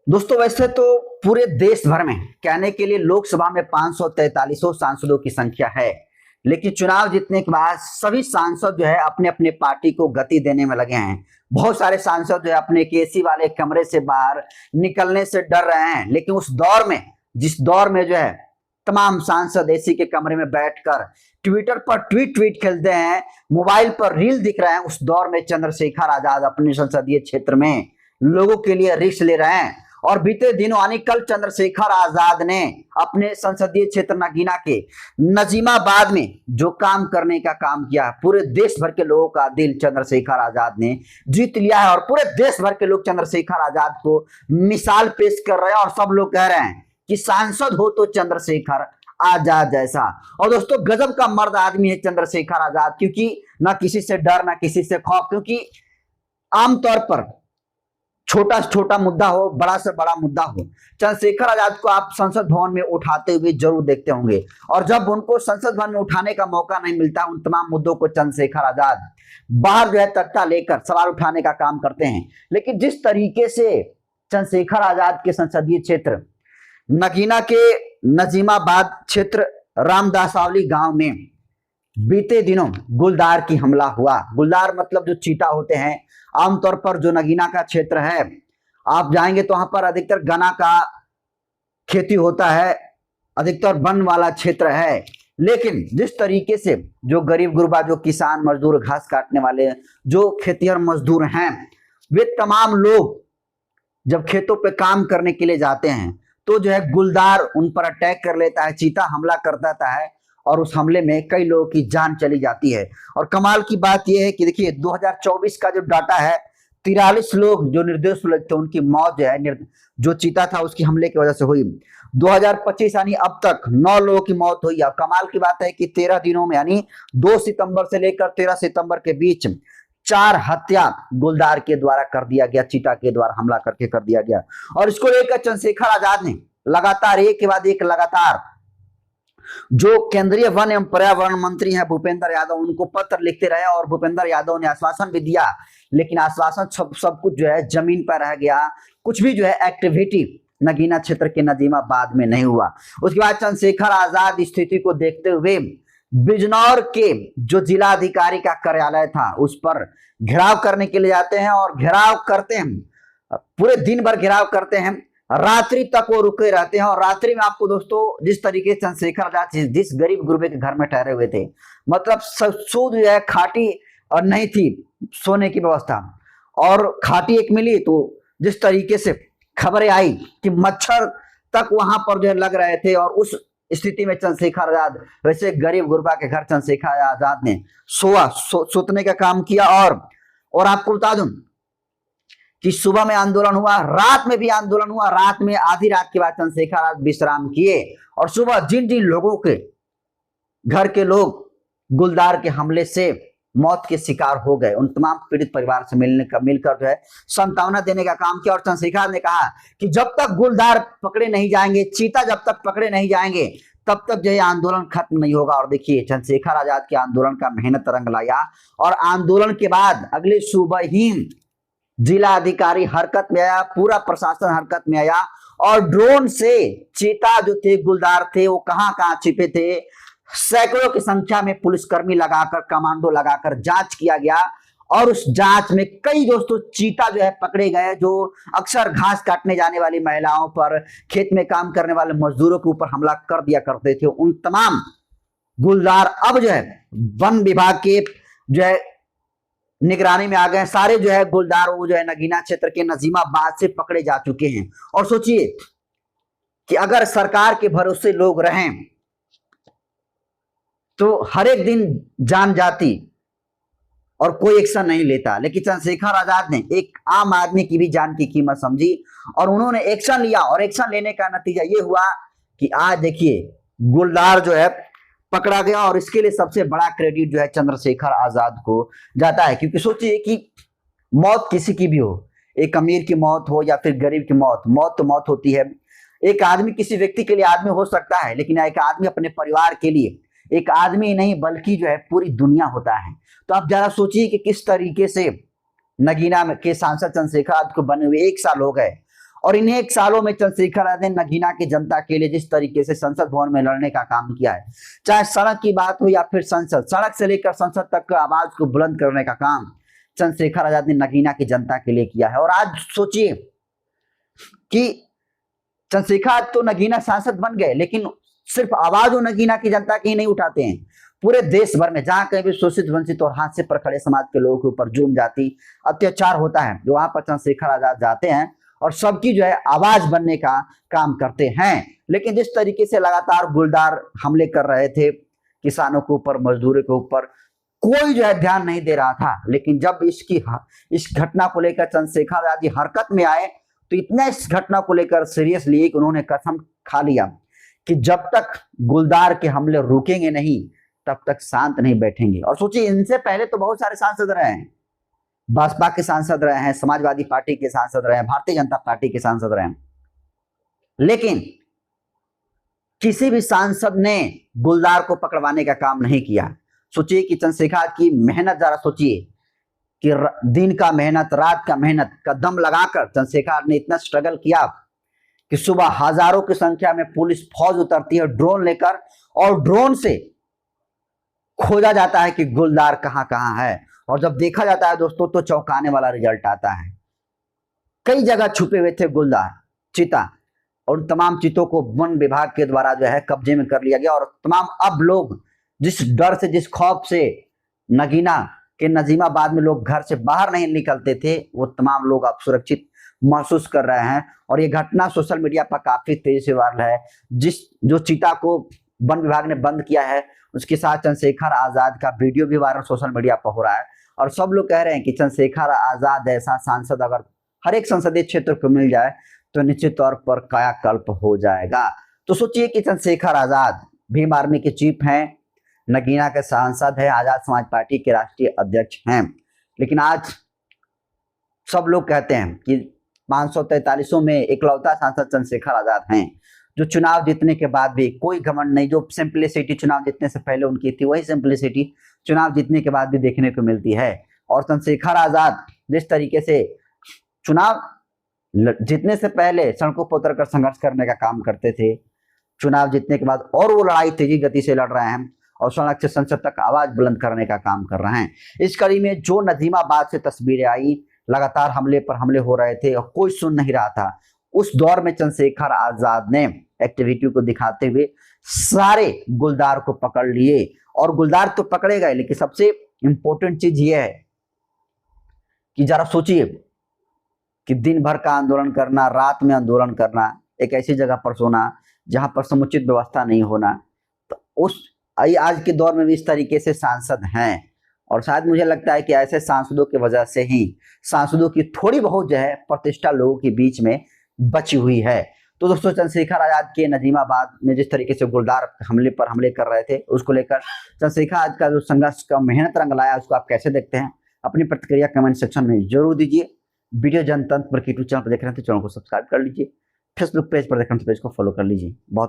दोस्तों वैसे तो पूरे देश भर में कहने के लिए लोकसभा में 543 सांसदों की संख्या है। लेकिन चुनाव जीतने के बाद सभी सांसद जो है अपने अपने पार्टी को गति देने में लगे हैं। बहुत सारे सांसद जो है अपने एसी वाले कमरे से बाहर निकलने से डर रहे हैं। लेकिन उस दौर में जिस दौर में जो है तमाम सांसद एसी के कमरे में बैठकर ट्विटर पर ट्वीट खेलते हैं, मोबाइल पर रील दिख रहे हैं, उस दौर में चंद्रशेखर आजाद अपने संसदीय क्षेत्र में लोगों के लिए रिस्क ले रहे हैं। और बीते दिनों यानी कल चंद्रशेखर आजाद ने अपने संसदीय क्षेत्र नगीना के नजीमाबाद में जो काम करने का काम किया, पूरे देश भर के लोगों का दिल चंद्रशेखर आजाद ने जीत लिया है। और पूरे देश भर के लोग चंद्रशेखर आजाद को मिसाल पेश कर रहे हैं और सब लोग कह रहे हैं कि सांसद हो तो चंद्रशेखर आजाद जैसा। और दोस्तों गजब का मर्द आदमी है चंद्रशेखर आजाद, क्योंकि ना किसी से डर ना किसी से खौफ। क्योंकि आमतौर पर छोटा से छोटा मुद्दा हो, बड़ा से बड़ा मुद्दा हो, चंद्रशेखर आजाद को आप संसद भवन में उठाते हुए जरूर देखते होंगे। और जब उनको संसद भवन में उठाने का मौका नहीं मिलता, उन तमाम मुद्दों को चंद्रशेखर आजाद बाहर जो है तख्ता लेकर सवाल उठाने का काम करते हैं। लेकिन जिस तरीके से चंद्रशेखर आजाद के संसदीय क्षेत्र नगीना के नजीमाबाद क्षेत्र रामदासावली गांव में बीते दिनों गुलदार की हमला हुआ। गुलदार मतलब जो चीता होते हैं। आमतौर पर जो नगीना का क्षेत्र है आप जाएंगे तो वहां पर अधिकतर गन्ना का खेती होता है, अधिकतर वन वाला क्षेत्र है। लेकिन जिस तरीके से जो गरीब गुरबा, जो किसान मजदूर, घास काटने वाले, जो खेतिहर मजदूर हैं, वे तमाम लोग जब खेतों पे काम करने के लिए जाते हैं तो जो है गुलदार उन पर अटैक कर लेता है, चीता हमला कर देता है और उस हमले में कई लोगों की जान चली जाती है। और कमाल की बात यह है कि देखिए 2024 का जो डाटा है, 43 लोग जो निर्दोष लोग थे उनकी मौत जो है जो चीता था उसकी हमले की वजह से हुई। 2025 यानी अब तक 9 लोगों की मौत हुई। और कमाल की बात है कि 13 दिनों में यानी 2 सितंबर से लेकर 13 सितंबर के बीच 4 हत्या गुलदार के द्वारा कर दिया गया, चीता के द्वारा हमला करके कर दिया गया। और इसको लेकर चंद्रशेखर आजाद ने लगातार एक के बाद एक लगातार जो केंद्रीय वन एवं पर्यावरण मंत्री हैं भूपेंद्र यादव, उनको पत्र लिखते रहे। और भूपेंद्र यादव ने आश्वासन भी दिया, लेकिन आश्वासन सब कुछ जो है जमीन पर रह गया। कुछ भी जो है एक्टिविटी नगीना क्षेत्र के नजीमाबाद में नहीं हुआ। उसके बाद चंद्रशेखर आजाद स्थिति को देखते हुए बिजनौर के जो जिला अधिकारी का कार्यालय था उस पर घेराव करने के लिए जाते हैं और घेराव करते हैं, पूरे दिन भर घेराव करते हैं, रात्रि तक वो रुके रहते हैं। और रात्रि में आपको दोस्तों जिस तरीके से चंद्रशेखर आजाद जिस गरीब गुरबे के घर में ठहरे हुए थे, मतलब सूद जो है खाटी और नहीं थी सोने की व्यवस्था, और खाटी एक मिली तो जिस तरीके से खबरें आई कि मच्छर तक वहां पर जो है लग रहे थे। और उस स्थिति में चंद्रशेखर आजाद, वैसे गरीब गुरबा के घर चंद्रशेखर आजाद ने सुतने का काम किया। और आपको बता दूं कि सुबह में आंदोलन हुआ, रात में भी आंदोलन हुआ। रात में आधी रात के बाद चंद्रशेखर आजाद विश्राम किए और सुबह जिन जिन लोगों के घर के लोग गुलदार के हमले से मौत के शिकार हो गए, उन तमाम पीड़ित परिवार से मिलकर जो है सांत्वना देने का काम किया। और चंद्रशेखर ने कहा कि जब तक गुलदार पकड़े नहीं जाएंगे, चीता जब तक पकड़े नहीं जाएंगे, तब तक जो है आंदोलन खत्म नहीं होगा। और देखिए चंद्रशेखर आजाद के आंदोलन का मेहनत रंग लाया। और आंदोलन के बाद अगले सुबह ही जिला अधिकारी हरकत में आया, पूरा प्रशासन हरकत में आया और ड्रोन से चीता जो थे, गुलदार थे, वो कहां कहां छिपे थे, सैकड़ों की संख्या में पुलिसकर्मी लगाकर, कमांडो लगाकर जांच किया गया। और उस जांच में कई दोस्तों चीता जो है पकड़े गए, जो अक्सर घास काटने जाने वाली महिलाओं पर, खेत में काम करने वाले मजदूरों के ऊपर हमला कर दिया करते थे। उन तमाम गुलदार अब जो है वन विभाग के जो है निगरानी में आ गए। सारे जो है गुलदार वो जो है नगीना क्षेत्र के नजीमाबाद से पकड़े जा चुके हैं। और सोचिए कि अगर सरकार के भरोसे लोग रहें तो हर एक दिन जान जाती और कोई एक्शन नहीं लेता। लेकिन चंद्रशेखर आजाद ने एक आम आदमी की भी जान की कीमत समझी और उन्होंने एक्शन लिया। और एक्शन लेने का नतीजा ये हुआ कि आज देखिए गुलदार जो है पकड़ा गया। और इसके लिए सबसे बड़ा क्रेडिट जो है चंद्रशेखर आजाद को जाता है। क्योंकि सोचिए कि मौत किसी की भी हो, एक अमीर की मौत हो या फिर गरीब की मौत, मौत तो मौत होती है। एक आदमी किसी व्यक्ति के लिए आदमी हो सकता है, लेकिन एक आदमी अपने परिवार के लिए एक आदमी नहीं बल्कि जो है पूरी दुनिया होता है। तो आप जरा सोचिए कि किस तरीके से नगीना के सांसद चंद्रशेखर आजाद को बने हुए 1 साल हो गए और इन्हें एक सालों में चंद्रशेखर आजाद ने नगीना की जनता के लिए जिस तरीके से संसद भवन में लड़ने का काम किया है, चाहे सड़क की बात हो या फिर संसद, सड़क से लेकर संसद तक आवाज को बुलंद करने का काम चंद्रशेखर आजाद ने नगीना की जनता के लिए किया है। और आज सोचिए कि चंद्रशेखर आजाद तो नगीना सांसद बन गए, लेकिन सिर्फ आवाज वो नगीना की जनता की नहीं उठाते हैं, पूरे देश भर में जहां कहीं भी शोषित वंचित और हाथ से पर खड़े समाज के लोगों के ऊपर जुर्म जाति अत्याचार होता है, जो वहां पर चंद्रशेखर आजाद जाते हैं और सबकी जो है आवाज बनने का काम करते हैं। लेकिन जिस तरीके से लगातार गुलदार हमले कर रहे थे किसानों के ऊपर, मजदूरों के ऊपर, कोई जो है ध्यान नहीं दे रहा था। लेकिन जब इस घटना को लेकर चंद्रशेखर आजाद हरकत में आए तो इतना इस घटना को लेकर सीरियस लिए कि उन्होंने कसम खा लिया कि जब तक गुलदार के हमले रुकेंगे नहीं तब तक शांत नहीं बैठेंगे। और सोचिए, इनसे पहले तो बहुत सारे सांसद रहे हैं, बसपा के सांसद रहे हैं, समाजवादी पार्टी के सांसद रहे हैं, भारतीय जनता पार्टी के सांसद रहे हैं, लेकिन किसी भी सांसद ने गुलदार को पकड़वाने का काम नहीं किया। सोचिए कि चंद्रशेखर की मेहनत, जरा सोचिए कि दिन का मेहनत, रात का मेहनत का दम लगाकर चंद्रशेखर ने इतना स्ट्रगल किया कि सुबह हजारों की संख्या में पुलिस फौज उतरती है ड्रोन लेकर, और ड्रोन से खोजा जाता है कि गुलदार कहां कहां है। और जब देखा जाता है दोस्तों तो चौंकाने वाला रिजल्ट आता है। कई जगह छुपे हुए थे गुलदार, चीता, और तमाम चीतों को वन विभाग के द्वारा जो है कब्जे में कर लिया गया। और तमाम अब लोग जिस डर से, जिस खौफ से नगीना के नजीमाबाद में लोग घर से बाहर नहीं निकलते थे, वो तमाम लोग अब सुरक्षित महसूस कर रहे हैं। और ये घटना सोशल मीडिया पर काफी तेजी से वायरल है। जो चीता को वन विभाग ने बंद किया है, उसके साथ चंद्रशेखर आजाद का वीडियो भी वायरल सोशल मीडिया पर हो रहा है। और सब लोग कह रहे हैं कि चंद्रशेखर आजाद ऐसा सांसद अगर हर एक संसदीय क्षेत्र को मिल जाए तो निश्चित तौर पर कायाकल्प हो जाएगा। तो सोचिए कि चंद्रशेखर आजाद भीम आर्मी के चीफ हैं, नगीना के सांसद हैं, आजाद समाज पार्टी के राष्ट्रीय अध्यक्ष हैं, लेकिन आज सब लोग कहते हैं कि 543 में इकलौता सांसद चंद्रशेखर आजाद हैं, जो चुनाव जीतने के बाद भी कोई घमंड नहीं, जो सिंप्लिसिटी चुनाव जीतने से पहले उनकी थी, वही सिंप्लिसिटी चुनाव जीतने के बाद भी देखने को मिलती है। और चंद्रशेखर आजाद जिस तरीके से चुनाव जीतने से पहले सड़कों पर उतरकर संघर्ष करने का काम करते थे, चुनाव जीतने के बाद और वो लड़ाई तेजी गति से लड़ रहे हैं और सड़क से संसद तक आवाज बुलंद करने का काम कर रहे हैं। इस कड़ी में जो नजीमाबाद से तस्वीरें आई, लगातार हमले पर हमले हो रहे थे और कोई सुन नहीं रहा था, उस दौर में चंद्रशेखर आजाद ने एक्टिविटी को दिखाते हुए सारे गुलदार को पकड़ लिए। और गुलदार तो पकड़े गए, लेकिन सबसे इंपॉर्टेंट चीज यह है कि जरा सोचिए कि दिन भर का आंदोलन करना, रात में आंदोलन करना, एक ऐसी जगह पर सोना जहां पर समुचित व्यवस्था नहीं होना, तो उस आज के दौर में भी इस तरीके से सांसद हैं। और शायद मुझे लगता है कि ऐसे सांसदों की वजह से ही सांसदों की थोड़ी बहुत जो है प्रतिष्ठा लोगों के बीच में बची हुई है। तो दोस्तों, चंद्रशेखर आजाद के नजीमाबाद में जिस तरीके से गुलदार हमले पर हमले कर रहे थे, उसको लेकर चंद्रशेखर आजाद का जो संघर्ष का मेहनत रंग लाया, उसको आप कैसे देखते हैं? अपनी प्रतिक्रिया कमेंट सेक्शन में जरूर दीजिए। वीडियो जनतंत्र पर यूट्यूब चैनल पर देख रहे हैं तो चैनल को सब्सक्राइब कर लीजिए, फेसबुक पेज पर देख रहे हैं तो पेज को फॉलो कर लीजिए। बहुत